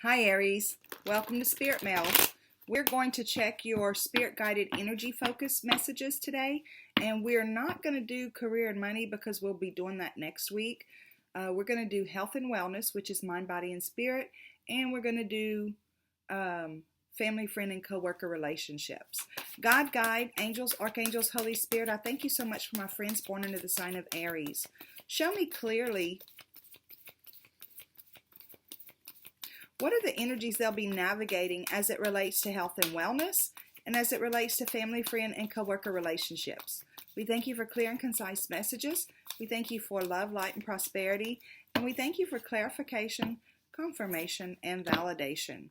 Hi Aries, welcome to Spirit Mail. We're going to check your spirit guided energy focus messages today, and we're not going to do career and money because we'll be doing that next week. We're going to do health and wellness, which is mind, body, and spirit, and we're going to do family, friend, and coworker relationships. God, guide, angels, archangels, Holy Spirit, I thank you so much for my friends born under the sign of Aries. Show me clearly what are the energies they'll be navigating as it relates to health and wellness and as it relates to family, friend, and coworker relationships. We thank you for clear and concise messages. We thank you for love, light, and prosperity. And we thank you for clarification, confirmation, and validation.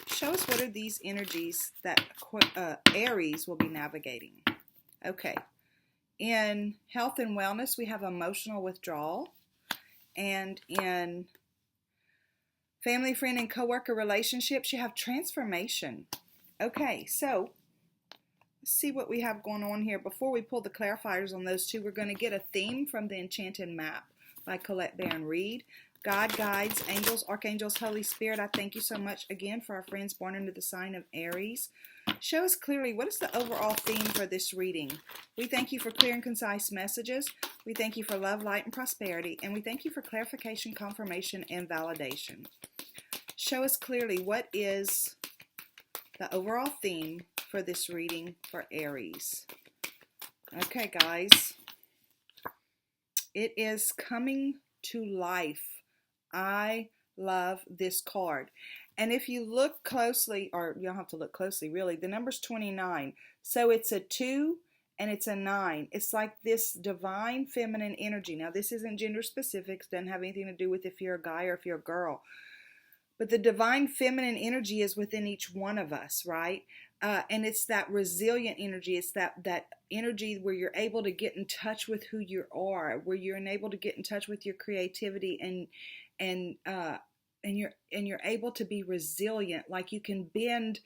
Show us what are these energies that Aries will be navigating. Okay. In health and wellness, we have emotional withdrawal. And in family, friend, and coworker relationships, you have transformation. Okay, so let's see what we have going on here. Before we pull the clarifiers on those two, we're going to get a theme from the Enchanted Map by Colette Baron Reed. God, guides, angels, archangels, Holy Spirit, I thank you so much again for our friends born under the sign of Aries. Show us clearly what is the overall theme for this reading. We thank you for clear and concise messages. We thank you for love, light, and prosperity. And we thank you for clarification, confirmation, and validation. Show us clearly what is the overall theme for this reading for Aries. Okay, guys. It is coming to life. I love this card. And if you look closely, or you don't have to look closely really, the number's 29. So it's a 2 and it's a 9. It's like this divine feminine energy. Now this isn't gender specific, doesn't have anything to do with if you're a guy or if you're a girl. But the divine feminine energy is within each one of us, right? And it's that resilient energy. It's that energy where you're able to get in touch with who you are, where you're able to get in touch with your creativity, and you're able to be resilient. Like you can bend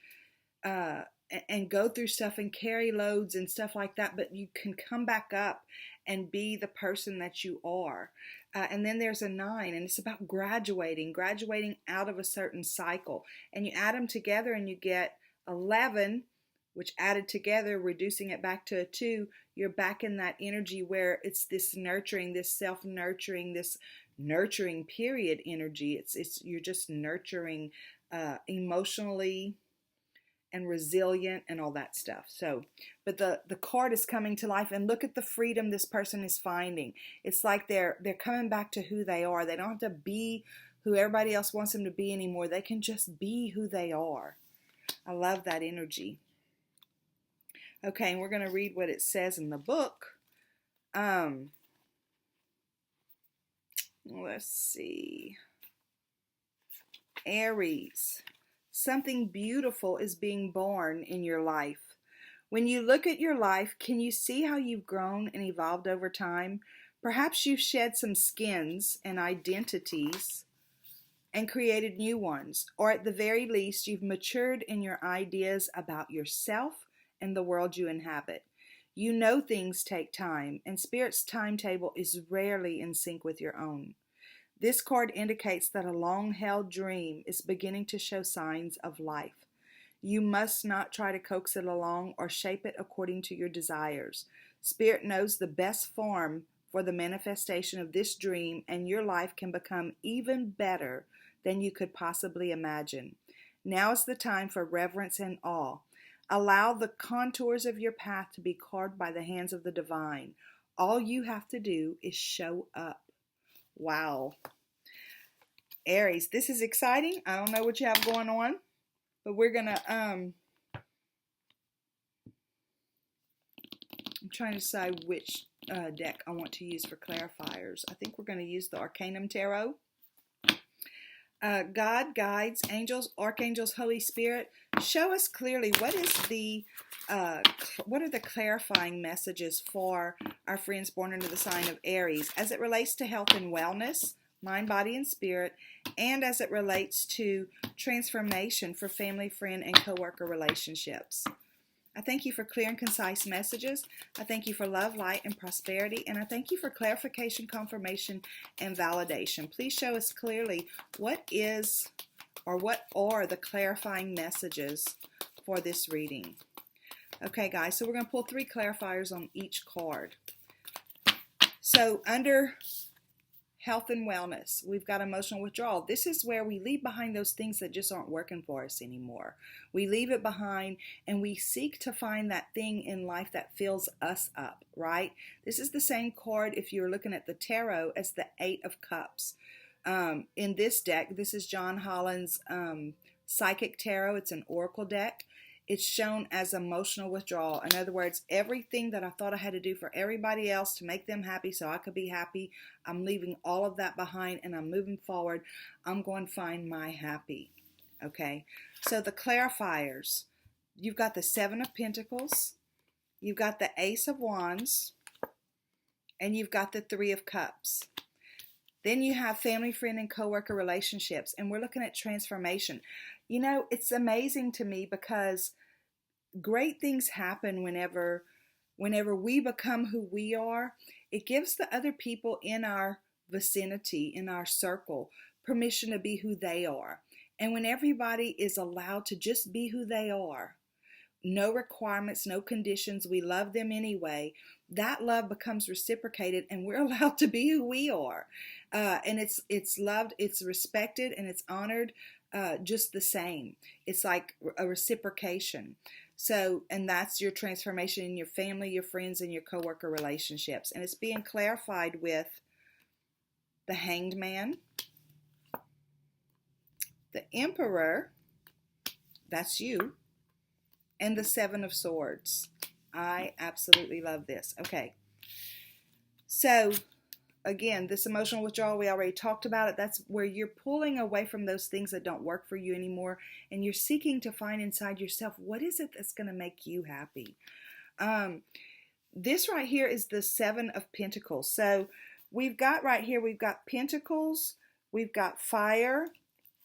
and go through stuff and carry loads and stuff like that, but you can come back up and be the person that you are. And then there's a 9, and it's about graduating out of a certain cycle. And you add them together and you get 11, which added together, reducing it back to a 2, you're back in that energy where it's this nurturing, this self-nurturing, this nurturing period energy. It's you're just nurturing emotionally and resilient and all that stuff. So, but the card is coming to life, and look at the freedom this person is finding. It's like they're coming back to who they are. They don't have to be who everybody else wants them to be anymore. They can just be who they are. I love that energy. Okay, and we're going to read what it says in the book. Let's see. Aries. Something beautiful is being born in your life. When you look at your life, can you see how you've grown and evolved over time? Perhaps you've shed some skins and identities and created new ones, or at the very least, you've matured in your ideas about yourself and the world you inhabit. You know things take time, and Spirit's timetable is rarely in sync with your own. This card indicates that a long-held dream is beginning to show signs of life. You must not try to coax it along or shape it according to your desires. Spirit knows the best form for the manifestation of this dream, and your life can become even better than you could possibly imagine. Now is the time for reverence and awe. Allow the contours of your path to be carved by the hands of the divine. All you have to do is show up. Wow. Aries, this is exciting. I don't know what you have going on, but we're going to, I'm trying to decide which deck I want to use for clarifiers. I think we're going to use the Arcanum Tarot. God, guides, angels, archangels, Holy Spirit, show us clearly what are the clarifying messages for our friends born under the sign of Aries as it relates to health and wellness, mind, body, and spirit, and as it relates to transformation for family, friend, and coworker relationships. I thank you for clear and concise messages. I thank you for love, light, and prosperity. And I thank you for clarification, confirmation, and validation. Please show us clearly what is or what are the clarifying messages for this reading? Okay, guys, so we're going to pull 3 clarifiers on each card. So under health and wellness, we've got emotional withdrawal. This is where we leave behind those things that just aren't working for us anymore. We leave it behind and we seek to find that thing in life that fills us up, right? This is the same card, if you're looking at the tarot, as the 8 of Cups. In this deck, this is John Holland's Psychic Tarot. It's an oracle deck. It's shown as emotional withdrawal. In other words, everything that I thought I had to do for everybody else to make them happy so I could be happy, I'm leaving all of that behind and I'm moving forward. I'm going to find my happy. Okay, so the clarifiers, you've got the 7 of Pentacles, you've got the Ace of Wands, and you've got the 3 of Cups. Then you have family, friend, and coworker relationships, and we're looking at transformation. You know, it's amazing to me because great things happen whenever we become who we are. It gives the other people in our vicinity, in our circle, permission to be who they are. And when everybody is allowed to just be who they are, no requirements, no conditions, we love them anyway, that love becomes reciprocated and we're allowed to be who we are. And it's loved, it's respected, and it's honored just the same. It's like a reciprocation. So, and that's your transformation in your family, your friends, and your coworker relationships. And it's being clarified with the Hanged Man, the Emperor, that's you, and the 7 of Swords. I absolutely love this. Okay. So, again, this emotional withdrawal, we already talked about it. That's where you're pulling away from those things that don't work for you anymore, and you're seeking to find inside yourself, what is it that's going to make you happy? This right here is the 7 of Pentacles. So we've got right here, we've got Pentacles, we've got Fire,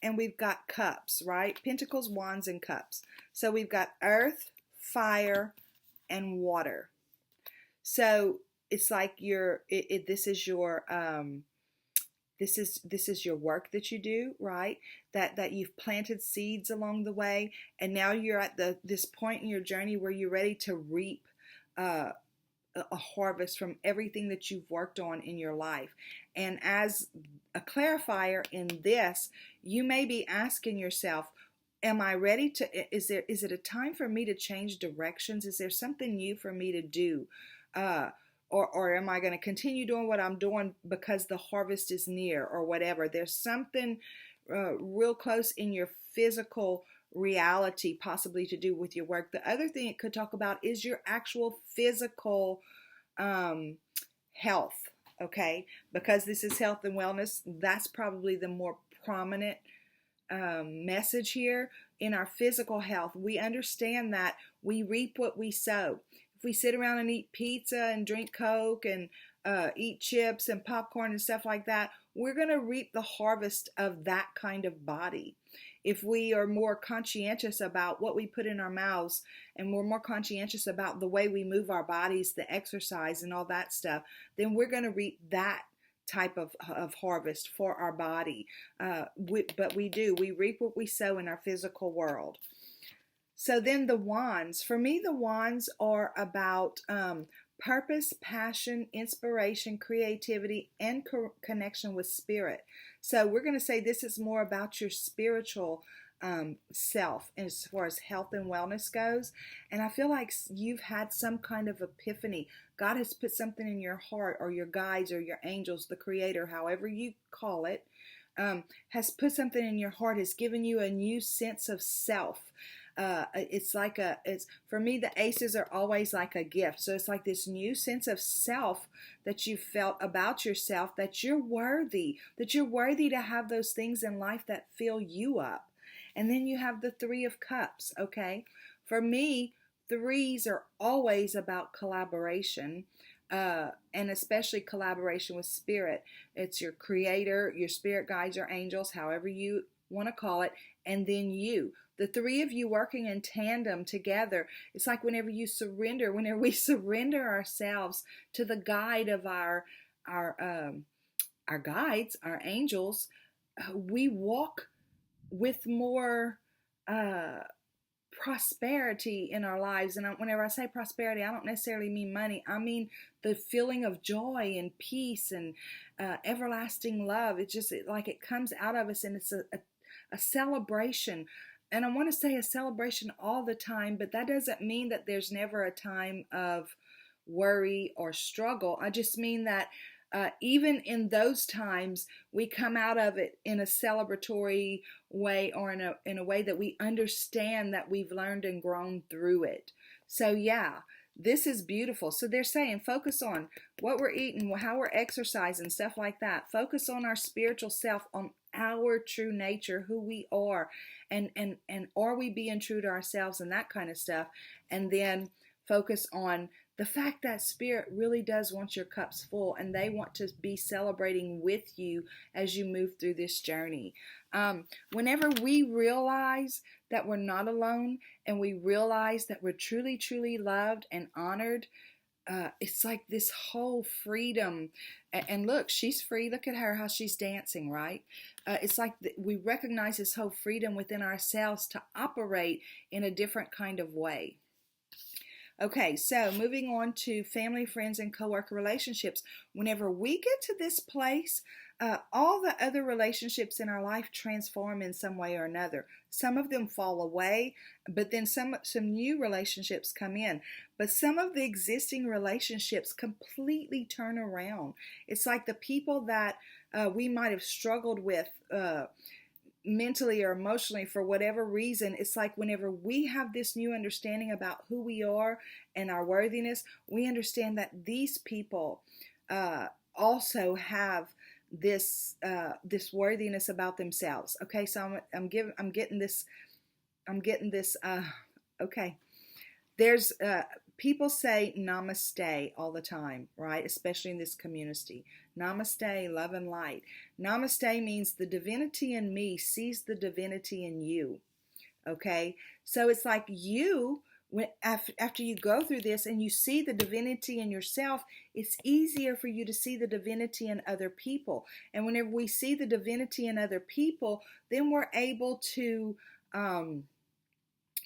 and we've got Cups, right? Pentacles, Wands, and Cups. So we've got Earth, Fire, and Water. So it's like this is your work that you do, right? That you've planted seeds along the way, and now you're at this point in your journey where you're ready to reap a harvest from everything that you've worked on in your life. And as a clarifier in this, you may be asking yourself, am I ready to, is it a time for me to change directions? Is there something new for me to do? Or am I going to continue doing what I'm doing because the harvest is near or whatever? There's something real close in your physical reality possibly to do with your work. The other thing it could talk about is your actual physical health, okay? Because this is health and wellness, that's probably the more prominent message here. In our physical health, we understand that we reap what we sow. If we sit around and eat pizza and drink Coke and eat chips and popcorn and stuff like that, we're going to reap the harvest of that kind of body. If we are more conscientious about what we put in our mouths, and we're more conscientious about the way we move our bodies, the exercise and all that stuff, then we're going to reap that type of harvest for our body. But we reap what we sow in our physical world. So then the wands, for me, the wands are about purpose, passion, inspiration, creativity, and connection with spirit. So we're going to say this is more about your spiritual self as far as health and wellness goes. And I feel like you've had some kind of epiphany. God has put something in your heart, or your guides or your angels, the creator, however you call it, has put something in your heart, has given you a new sense of self. It's for me, the aces are always like a gift. So it's like this new sense of self that you felt about yourself, that you're worthy to have those things in life that fill you up. And then you have the 3 of Cups, okay? For me, 3s are always about collaboration, and especially collaboration with spirit. It's your creator, your spirit guides or angels, however you want to call it, and then you. The 3 of you working in tandem together. It's like whenever we surrender ourselves to the guide of our guides, our angels, we walk with more prosperity in our lives. And whenever I say prosperity, I don't necessarily mean money. I mean the feeling of joy and peace and everlasting love. It's just like it comes out of us, and it's a celebration. And I want to say a celebration all the time, but that doesn't mean that there's never a time of worry or struggle. I just mean that even in those times, we come out of it in a celebratory way, or in a way that we understand that we've learned and grown through it. So yeah, this is beautiful. So they're saying focus on what we're eating, how we're exercising, stuff like that. Focus on our spiritual self, on our true nature, who we are, and are we being true to ourselves, and that kind of stuff. And then focus on the fact that Spirit really does want your cups full, and they want to be celebrating with you as you move through this journey. Whenever we realize that we're not alone, and we realize that we're truly, truly loved and honored, it's like this whole freedom. And look, she's free. Look at her, how she's dancing, right? It's like we recognize this whole freedom within ourselves to operate in a different kind of way. Okay, so moving on to family, friends, and coworker relationships. Whenever we get to this place, all the other relationships in our life transform in some way or another. Some of them fall away, but then some new relationships come in. But some of the existing relationships completely turn around. It's like the people that we might have struggled with mentally or emotionally for whatever reason, it's like whenever we have this new understanding about who we are and our worthiness, we understand that these people also have this worthiness about themselves. Okay, so I'm getting this. Okay, there's people say namaste all the time, right? Especially in this community. Namaste, love and light. Namaste means the divinity in me sees the divinity in you. Okay? So it's like you, after you go through this and you see the divinity in yourself, it's easier for you to see the divinity in other people. And whenever we see the divinity in other people, then we're able to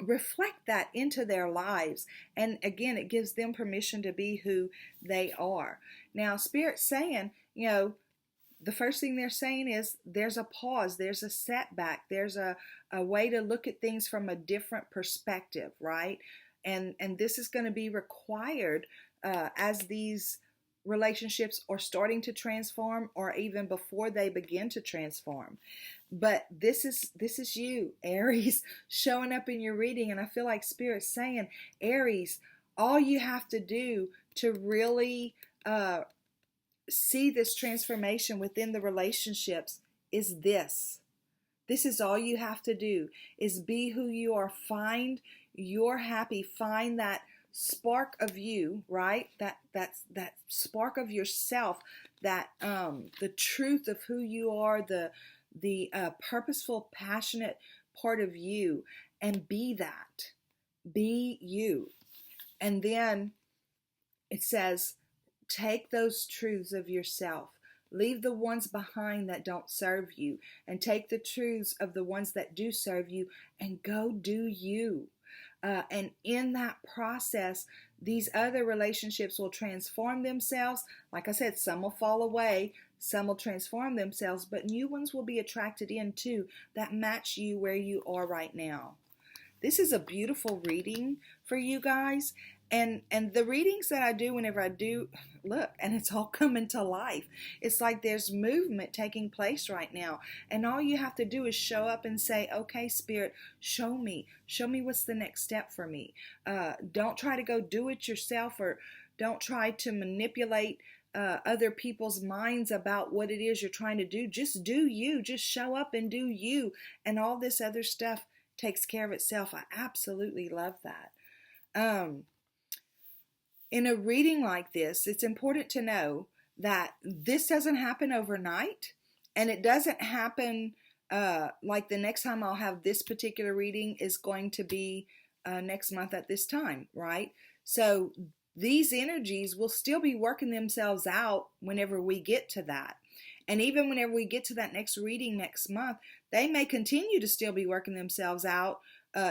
reflect that into their lives. And again, it gives them permission to be who they are. Now, Spirit's saying, the first thing they're saying is there's a pause, there's a setback, there's a way to look at things from a different perspective, right? And this is going to be required as these relationships are starting to transform, or even before they begin to transform. But this is you, Aries, showing up in your reading. And I feel like Spirit's saying, Aries, all you have to do to really see this transformation within the relationships is this. This is all you have to do, is be who you are. Find your happy. Find that spark of you, right? That spark of yourself, that the truth of who you are, the purposeful, passionate part of you, and be that. Be you. And then it says, take those truths of yourself. Leave the ones behind that don't serve you, and take the truths of the ones that do serve you, and go do you. And in that process, these other relationships will transform themselves. Like I said, some will fall away, some will transform themselves, but new ones will be attracted in too that match you where you are right now. This is a beautiful reading for you guys. And the readings that I do, whenever I do, look, and it's all coming to life. It's like there's movement taking place right now. And all you have to do is show up and say, okay, Spirit, show me what's the next step for me. Don't try to go do it yourself, or don't try to manipulate other people's minds about what it is you're trying to do. Just do you. Just show up and do you. And all this other stuff takes care of itself. I absolutely love that. In a reading like this, it's important to know that this doesn't happen overnight, and it doesn't happen like the next time I'll have this particular reading is going to be next month at this time, right? So these energies will still be working themselves out whenever we get to that. And even whenever we get to that next reading next month, they may continue to still be working themselves out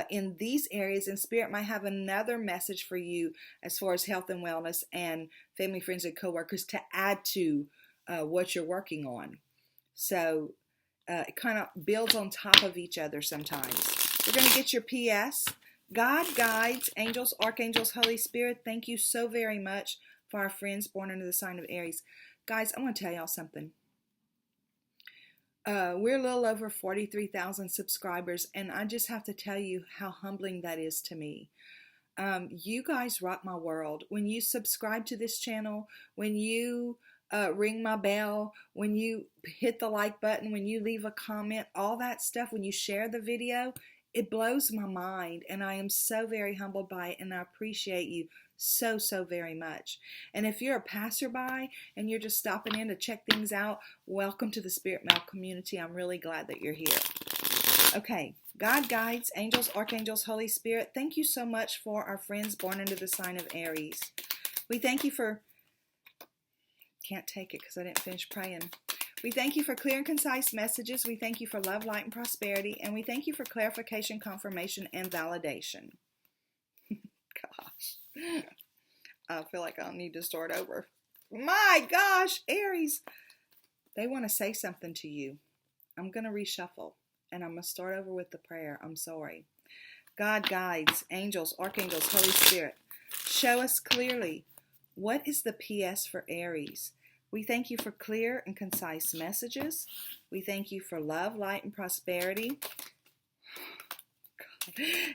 in these areas, and Spirit might have another message for you as far as health and wellness and family, friends, and coworkers to add to what you're working on. So it kind of builds on top of each other sometimes. We're going to get your PS. God, guides, angels, archangels, Holy Spirit, thank you so very much for our friends born under the sign of Aries. Guys, I want to tell y'all something. We're a little over 43,000 subscribers, and I just have to tell you how humbling that is to me. You guys rock my world. When you subscribe to this channel, when you ring my bell, when you hit the like button, when you leave a comment, all that stuff, when you share the video, it blows my mind, and I am so very humbled by it, and I appreciate you so very much. And if you're a passerby and you're just stopping in to check things out, welcome to the Spirit Mail community. I'm really glad that you're here. Okay, God, guides, angels, archangels, Holy Spirit, thank you so much for our friends born under the sign of Aries. We thank you for, can't take it because I didn't finish praying. We thank you for clear and concise messages. We thank you for love, light, and prosperity. And we thank you for clarification, confirmation, and validation. Gosh, I feel like I'll need to start over. My gosh, Aries, they want to say something to you. I'm going to reshuffle, and I'm going to start over with the prayer. I'm sorry. God, guides, angels, archangels, Holy Spirit, show us clearly what is the PS for Aries. We thank you for clear and concise messages. We thank you for love, light, and prosperity.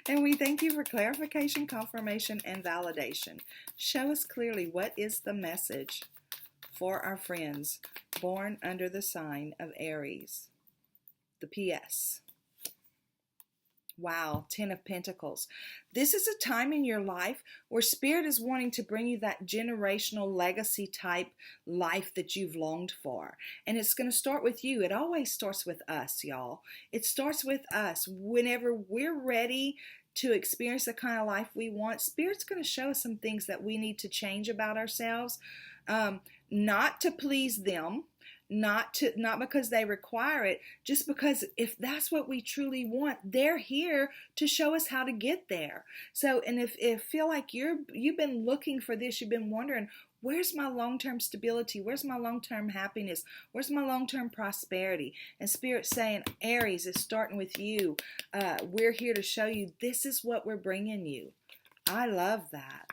And we thank you for clarification, confirmation, and validation. Show us clearly what is the message for our friends born under the sign of Aries. The PS. Wow, 10 of Pentacles. This is a time in your life where Spirit is wanting to bring you that generational legacy type life that you've longed for. And it's going to start with you. It always starts with us, y'all. It starts with us. Whenever we're ready to experience the kind of life we want, Spirit's going to show us some things that we need to change about ourselves, not to please them, not because they require it, just because if that's what we truly want, they're here to show us how to get there. So, and if feel like you've been looking for this, you've been wondering, where's my long-term stability? Where's my long-term happiness? Where's my long-term prosperity? And Spirit's saying, Aries, is starting with you. We're here to show you this is what we're bringing you. I love that.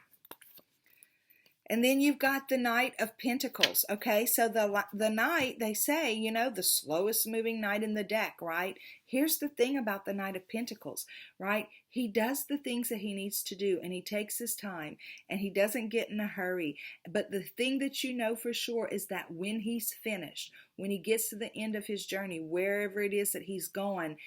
And then you've got the Knight of Pentacles, okay? So the Knight, they say, you know, the slowest moving knight in the deck, right? Here's the thing about the Knight of Pentacles, right? He does the things that he needs to do, and he takes his time, and he doesn't get in a hurry. But the thing that you know for sure is that when he's finished, when he gets to the end of his journey, wherever it is that he's going,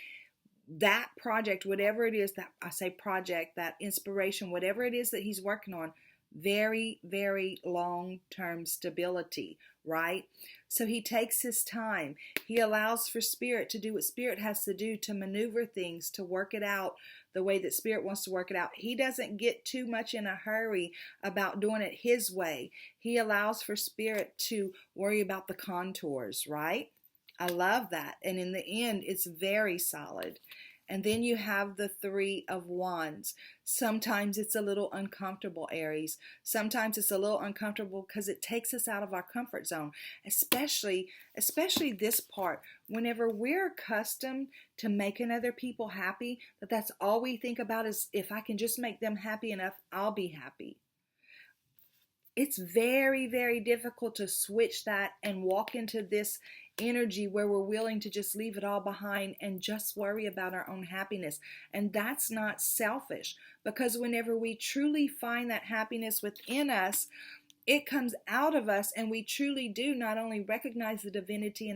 that project, whatever it is, that I say project, that inspiration, whatever it is that he's working on, very long-term stability, right? So he takes his time. He allows for Spirit to do what Spirit has to do to maneuver things, to work it out the way that Spirit wants to work it out. He doesn't get too much in a hurry about doing it his way. He allows for Spirit to worry about the contours, right? I love that. And in the end, it's very solid. And then you have the Three of Wands. Sometimes it's a little uncomfortable, Aries. Sometimes it's a little uncomfortable because it takes us out of our comfort zone, especially this part. Whenever we're accustomed to making other people happy, that's all we think about is if I can just make them happy enough, I'll be happy. It's very difficult to switch that and walk into this energy where we're willing to just leave it all behind and just worry about our own happiness. And that's not selfish, because whenever we truly find that happiness within us, it comes out of us, and we truly do not only recognize the divinity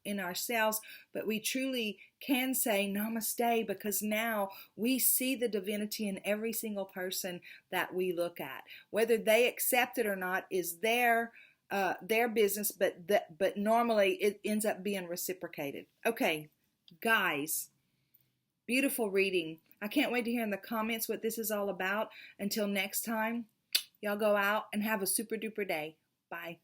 in ourselves, but we truly can say namaste, because now we see the divinity in every single person that we look at. Whether they accept it or not is their business, but normally it ends up being reciprocated. Okay, guys, beautiful reading. I can't wait to hear in the comments what this is all about. Until next time, y'all go out and have a super duper day. Bye.